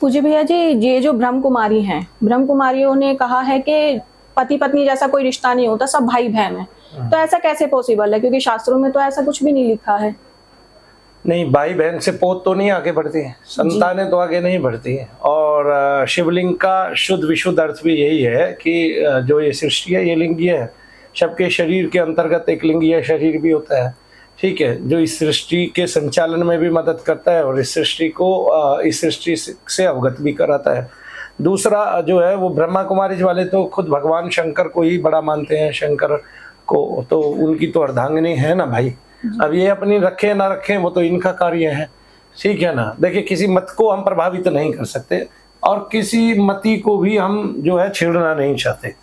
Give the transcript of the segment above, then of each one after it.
पूज्य भैया जी, ये जो ब्रह्म कुमारी हैं, ब्रह्म कुमारियों ने कहा है कि पति पत्नी जैसा कोई रिश्ता नहीं होता, सब भाई बहन है। तो ऐसा कैसे पॉसिबल है, क्योंकि शास्त्रों में तो ऐसा कुछ भी नहीं लिखा है। नहीं, भाई बहन से पोत तो नहीं आगे बढ़ती है, संतानें तो आगे नहीं बढ़ती है। और शिवलिंग का शुद्ध विशुद्ध अर्थ भी यही है कि जो ये सृष्टि है ये लिंगीय है। सबके शरीर के अंतर्गत एक लिंगीय शरीर भी होता है, ठीक है, जो इस सृष्टि के संचालन में भी मदद करता है और इस सृष्टि को इस सृष्टि से अवगत भी कराता है। दूसरा जो है वो ब्रह्मा कुमारी वाले तो खुद भगवान शंकर को ही बड़ा मानते हैं, शंकर को, तो उनकी तो अर्धांगिनी है ना भाई। अब ये अपनी रखें ना रखें वो तो इनका कार्य है, ठीक है ना। देखिए, किसी मत को हम प्रभावित नहीं कर सकते और किसी मति को भी हम जो है छेड़ना नहीं चाहते।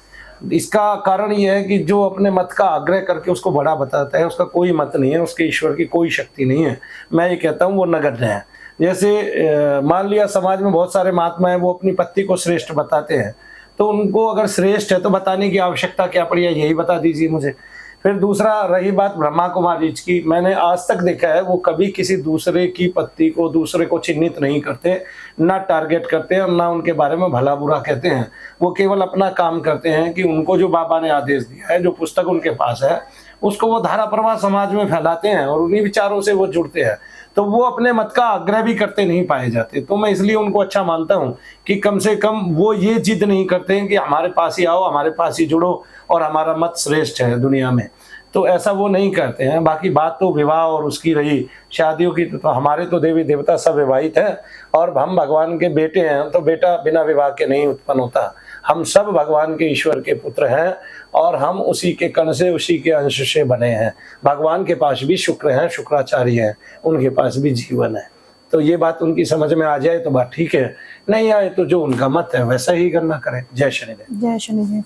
इसका कारण ये है कि जो अपने मत का आग्रह करके उसको बड़ा बताता है, उसका कोई मत नहीं है, उसके ईश्वर की कोई शक्ति नहीं है। मैं ये कहता हूँ वो नगण्य है। जैसे मान लिया समाज में बहुत सारे महात्मा हैं, वो अपनी पत्नी को श्रेष्ठ बताते हैं, तो उनको अगर श्रेष्ठ है तो बताने की आवश्यकता क्या पड़ी है, यही बता दीजिए मुझे। फिर दूसरा, रही बात ब्रह्मा कुमारी की, मैंने आज तक देखा है वो कभी किसी दूसरे की पत्नी को, दूसरे को चिन्हित नहीं करते, ना टारगेट करते हैं, ना उनके बारे में भला बुरा कहते हैं। वो केवल अपना काम करते हैं कि उनको जो बाबा ने आदेश दिया है, जो पुस्तक उनके पास है, उसको वो धारा प्रवाह समाज में फैलाते हैं और उन्हीं विचारों से वो जुड़ते हैं। तो वो अपने मत का आग्रह भी करते नहीं पाए जाते। तो मैं इसलिए उनको अच्छा मानता हूँ कि कम से कम वो ये जिद नहीं करते हैं कि हमारे पास ही आओ, हमारे पास ही जुड़ो और हमारा मत श्रेष्ठ है दुनिया में। तो ऐसा वो नहीं करते हैं। बाकी बात तो विवाह और उसकी रही शादियों की, तो हमारे तो देवी देवता सब विवाहित हैं और हम भगवान के बेटे हैं, तो बेटा बिना विवाह के नहीं उत्पन्न होता। हम सब भगवान के ईश्वर के पुत्र हैं और हम उसी के कण से, उसी के अंश से बने हैं। भगवान के पास भी शुक्र हैं, शुक्राचार्य हैं, उनके पास भी जीवन है। तो ये बात उनकी समझ में आ जाए तो बात ठीक है, नहीं आए तो जो उनका मत है वैसा ही करना करें। जय शनिदेव। जय शनिदेव।